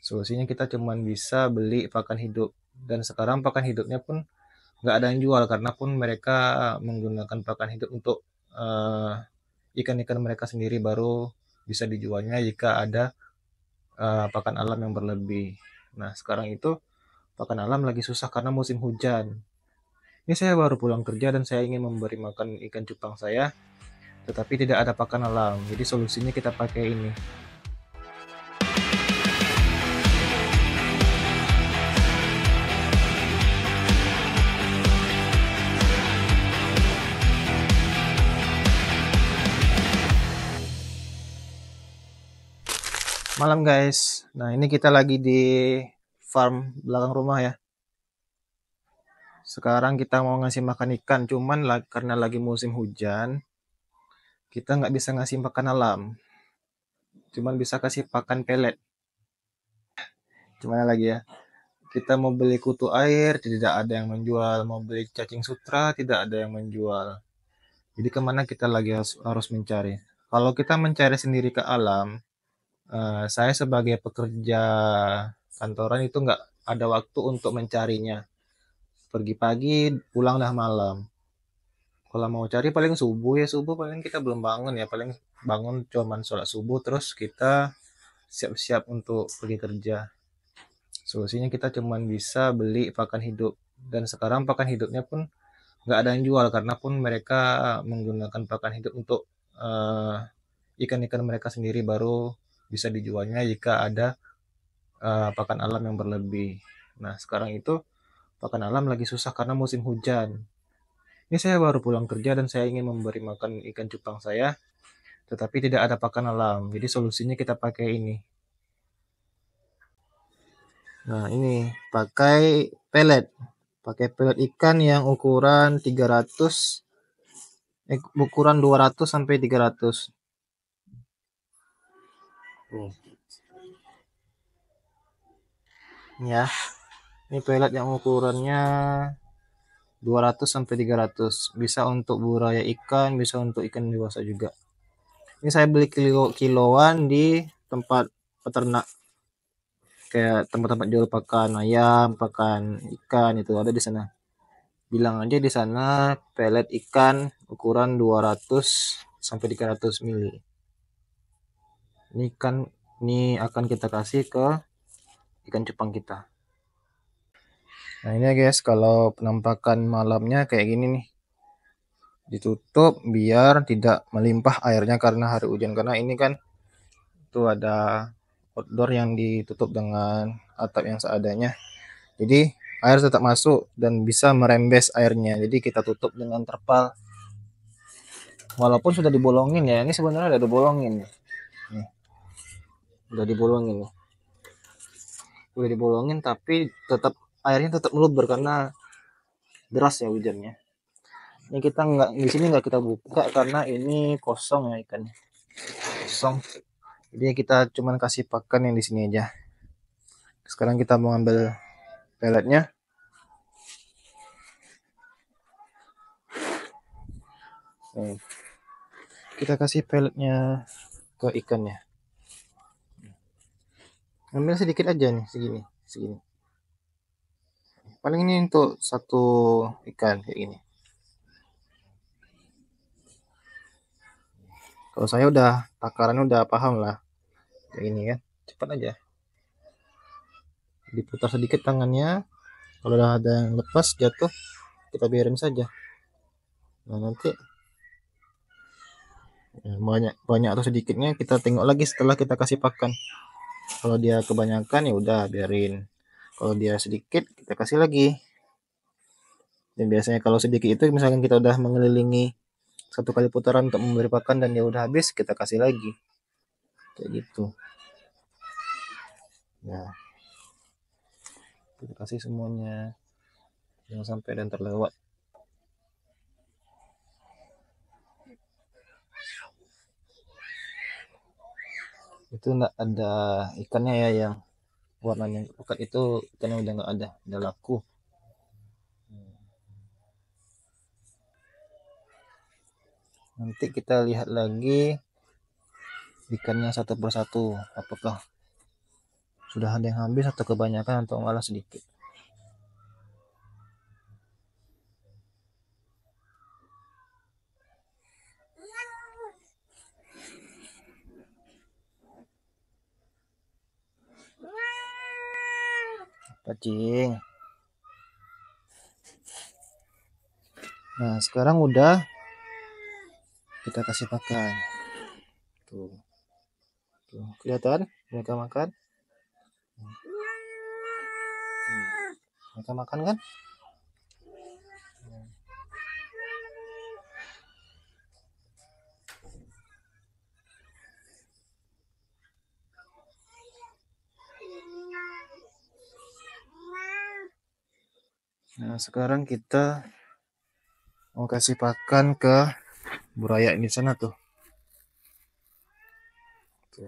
Solusinya kita cuman bisa beli pakan hidup, dan sekarang pakan hidupnya pun nggak ada yang jual karena pun mereka menggunakan pakan hidup untuk eh, ikan-ikan mereka sendiri, baru bisa dijualnya jika ada pakan alam yang berlebih. Nah, sekarang itu pakan alam lagi susah karena musim hujan. Ini saya baru pulang kerja dan saya ingin memberi makan ikan cupang saya, tetapi tidak ada pakan alam. Jadi solusinya kita pakai ini. Malam guys. Nah, ini kita lagi di farm belakang rumah ya. Sekarang kita mau ngasih makan ikan, cuman karena lagi musim hujan, kita nggak bisa ngasih makan alam. Cuman bisa kasih pakan pelet. Gimana lagi ya? Kita mau beli kutu air, tidak ada yang menjual. Mau beli cacing sutra, tidak ada yang menjual. Jadi kemana kita lagi harus mencari? Kalau kita mencari sendiri ke alam, saya sebagai pekerja kantoran itu nggak ada waktu untuk mencarinya. Pergi pagi, pulang dah malam. Kalau mau cari paling subuh ya, subuh paling kita belum bangun ya, paling bangun cuman sholat subuh terus kita siap-siap untuk pergi kerja. Solusinya kita cuman bisa beli pakan hidup, dan sekarang pakan hidupnya pun nggak ada yang jual karena pun mereka menggunakan pakan hidup untuk eh, ikan-ikan mereka sendiri, baru bisa dijualnya jika ada pakan alam yang berlebih. Nah, sekarang itu pakan alam lagi susah karena musim hujan. Ini saya baru pulang kerja dan saya ingin memberi makan ikan cupang saya, tetapi tidak ada pakan alam. Jadi solusinya kita pakai ini. Nah, ini pakai pelet. Pakai pelet ikan yang ukuran 200 sampai 300. Nih, ya. Ini pelet yang ukurannya 200 sampai 300. Bisa untuk buraya ikan, bisa untuk ikan dewasa juga. Ini saya beli kiloan di tempat peternak, kayak tempat-tempat jual pakan ayam, pakan ikan, itu ada di sana. Bilang aja di sana pelet ikan ukuran 200 sampai 300 mili. Ini kan ini akan kita kasih ke ikan cupang kita. Nah, ini ya guys, kalau penampakan malamnya kayak gini nih. Ditutup biar tidak melimpah airnya karena hari hujan, karena ini kan itu ada outdoor yang ditutup dengan atap yang seadanya. Jadi air tetap masuk dan bisa merembes airnya. Jadi kita tutup dengan terpal. Walaupun sudah dibolongin ya, ini sebenarnya udah dibolongin. Nih, udah dibolongin nih. Udah dibolongin tapi tetap airnya tetap meluber karena deras ya hujannya. Ini kita nggak, di sini nggak kita buka karena ini kosong ya ikannya. Kosong. Jadi kita cuman kasih pakan yang di sini aja. Sekarang kita mau ambil peletnya. Nih, kita kasih peletnya ke ikannya. Ambil sedikit aja nih, segini, segini. Paling ini untuk satu ikan kayak gini. Kalau saya udah takarannya udah paham lah, kayak gini kan, cepat aja. Diputar sedikit tangannya. Kalau udah ada yang lepas jatuh, kita biarin saja. Nah, nanti banyak banyak atau sedikitnya kita tengok lagi setelah kita kasih pakan. Kalau dia kebanyakan ya udah biarin. Kalau dia sedikit kita kasih lagi. Dan biasanya kalau sedikit itu misalkan kita udah mengelilingi satu kali putaran untuk memberi pakan dan dia udah habis, kita kasih lagi. Kayak gitu. Nah, kita kasih semuanya. Jangan sampai ada yang terlewat. Itu enggak ada ikannya ya yang warnanya pekat, itu ikannya udah nggak ada, udah laku. Nanti kita lihat lagi ikannya satu persatu apakah sudah ada yang habis atau kebanyakan atau malah sedikit. Apa, Cing? Nah, sekarang udah kita kasih makan. Tuh. Tuh, kelihatan mereka makan? Mereka makan kan? Nah, sekarang kita mau kasih pakan ke buraya di sana tuh. Tuh.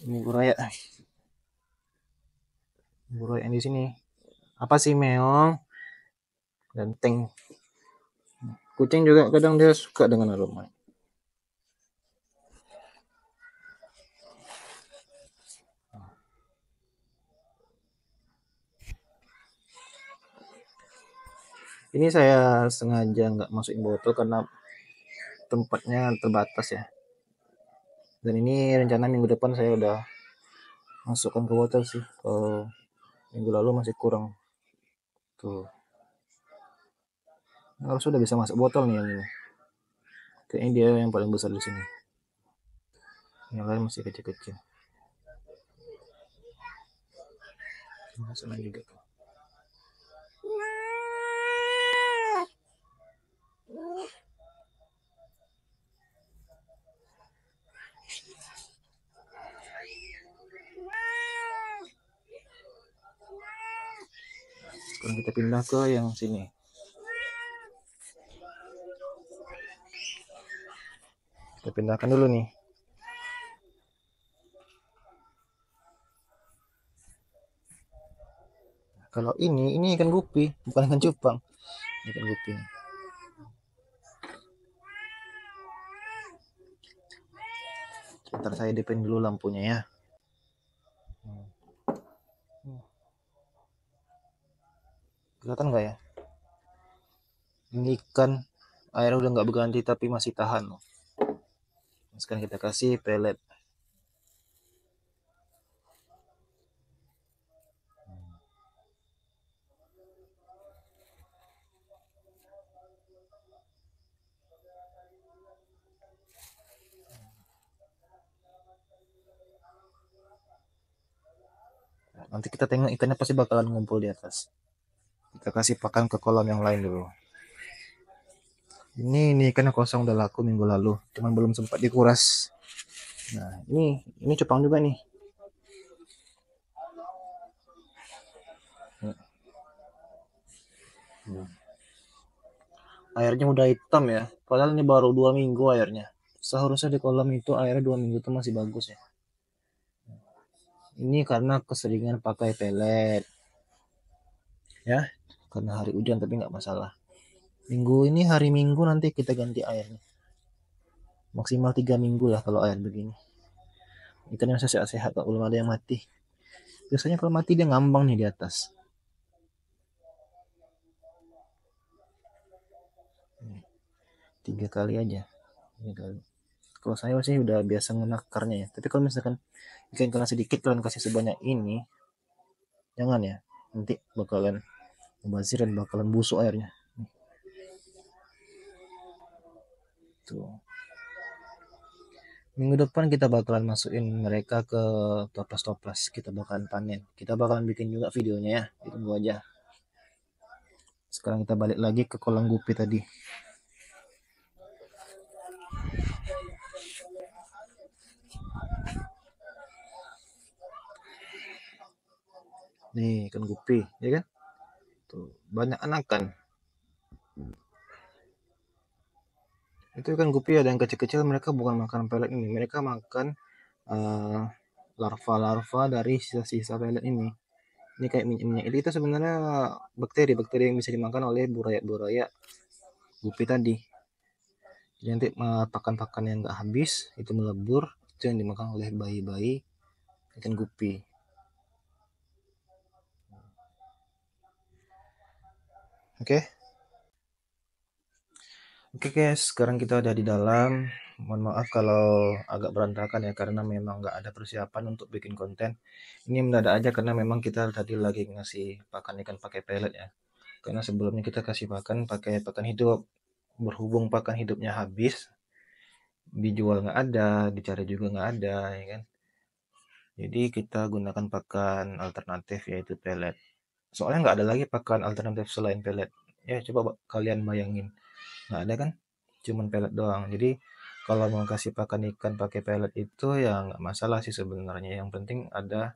Ini buraya. Buraya yang di sini. Apa sih, meong? Ganteng. Kucing juga kadang dia suka dengan aroma. Ini saya sengaja nggak masukin botol karena tempatnya terbatas ya. Dan ini rencana minggu depan saya udah masukkan ke botol sih. Kalau minggu lalu masih kurang. Tuh. Harus sudah bisa masuk botol nih yang ini. Kayaknya dia yang paling besar di sini. Yang lain masih kecil-kecil. Sana juga tuh. Sekarang kita pindah ke yang sini. Kita pindahkan dulu nih. Kalau ini ikan gupi, bukan ikan cupang. Ikan gupi. Sebentar saya depan dulu lampunya ya. Kelihatan nggak ya? Ini ikan air udah nggak berganti tapi masih tahan loh. Sekarang kita kasih pelet. Nanti kita tengok ikannya pasti bakalan ngumpul di atas. Kita kasih pakan ke kolam yang lain dulu. Ini ikan kosong udah laku minggu lalu, cuman belum sempat dikuras. Nah, ini cupang juga nih. Airnya udah hitam ya, padahal ini baru 2 minggu airnya. Seharusnya di kolam itu airnya 2 minggu itu masih bagus ya. Ini karena keseringan pakai pelet ya, karena hari hujan tapi nggak masalah. Minggu ini hari Minggu nanti kita ganti airnya, maksimal 3 minggu lah kalau air begini. Ikannya masih sehat-sehat, belum ada yang mati. Biasanya kalau mati dia ngambang nih di atas. 3 kali aja. 3 kali. Kalau saya sih udah biasa ngenakarnya ya. Tapi kalau misalkan ikan kena sedikit kalian kasih sebanyak ini, jangan ya. Nanti bakalan mubazir dan bakalan busuk airnya. Tuh. Minggu depan kita bakalan masukin mereka ke toples-toples. Kita bakalan panen. Kita bakalan bikin juga videonya ya. Ditunggu aja. Sekarang kita balik lagi ke kolam gupi tadi. Nih ikan gupi, ya kan? Tuh, banyak anakan. Itu ikan gupi ada yang kecil-kecil, mereka bukan makan pelet ini, mereka makan larva-larva dari sisa-sisa pelet ini. Ini kayak minyak-minyak itu sebenarnya bakteri yang bisa dimakan oleh buraya-buraya gupi tadi. Jadi nanti pakan-pakan yang nggak habis itu melebur, itu yang dimakan oleh bayi-bayi ikan gupi. Oke. Oke guys, sekarang kita udah di dalam. Mohon maaf kalau agak berantakan ya, karena memang nggak ada persiapan untuk bikin konten. Ini mendadak aja karena memang kita tadi lagi ngasih pakan ikan pakai pelet ya. Karena sebelumnya kita kasih pakan pakai pakan hidup. Berhubung pakan hidupnya habis, dijual nggak ada, dicari juga nggak ada, ya kan. Jadi kita gunakan pakan alternatif yaitu pelet. Soalnya nggak ada lagi pakan alternatif selain pelet. Ya coba kalian bayangin, nggak ada kan? Cuman pelet doang. Jadi kalau mau kasih pakan ikan pakai pelet itu ya nggak masalah sih sebenarnya. Yang penting ada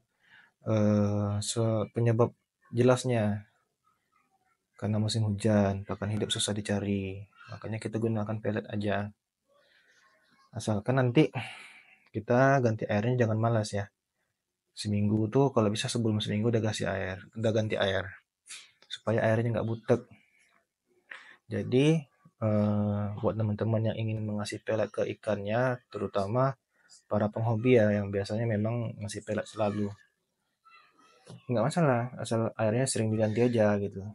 penyebab jelasnya. Karena musim hujan, pakan hidup susah dicari. Makanya kita gunakan pelet aja. Asalkan nanti kita ganti airnya jangan malas ya. Seminggu tuh kalau bisa sebelum seminggu udah kasih air, udah ganti air. Supaya airnya nggak butek. Jadi buat teman-teman yang ingin mengasih pelet ke ikannya, terutama para penghobi ya yang biasanya memang ngasih pelet selalu, nggak masalah asal airnya sering diganti aja gitu.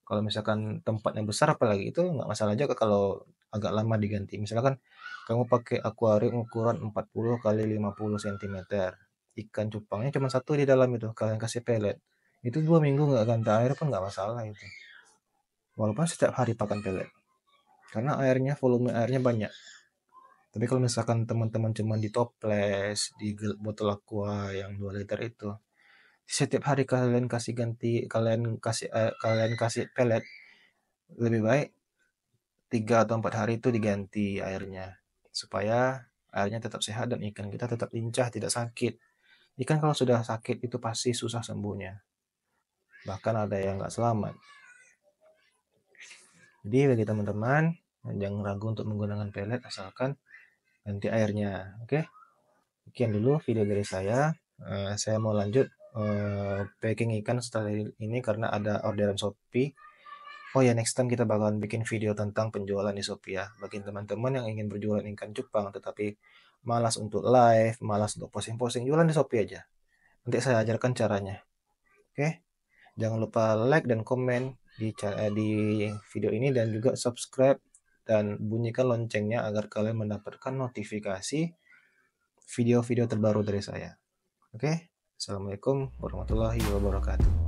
Kalau misalkan tempatnya besar apalagi itu nggak masalah juga kalau agak lama diganti. Misalkan kamu pakai akuarium ukuran 40 kali 50 cm, ikan cupangnya cuma satu di dalam, itu kalian kasih pelet itu 2 minggu nggak ganti air pun nggak masalah itu, walaupun setiap hari pakan pelet, karena airnya volume airnya banyak. Tapi kalau misalkan teman-teman cuma di toples, di botol aqua yang 2 liter itu, setiap hari kalian kasih ganti, kalian kasih pelet, lebih baik 3 atau 4 hari itu diganti airnya, supaya airnya tetap sehat dan ikan kita tetap lincah, tidak sakit. Ikan kalau sudah sakit itu pasti susah sembuhnya, bahkan ada yang nggak selamat. Jadi bagi teman-teman, jangan ragu untuk menggunakan pelet asalkan ganti airnya. Oke, sekian dulu video dari saya. Saya mau lanjut packing ikan setelah ini karena ada orderan Shopee. Oh ya, next time kita bakalan bikin video tentang penjualan di Shopee ya. Bagi teman-teman yang ingin berjualan ikan cupang tetapi malas untuk live, malas untuk posting-posting, jualan di Shopee aja. Nanti saya ajarkan caranya. Oke? Jangan lupa like dan komen di video ini dan juga subscribe dan bunyikan loncengnya agar kalian mendapatkan notifikasi video-video terbaru dari saya. Oke? Assalamualaikum warahmatullahi wabarakatuh.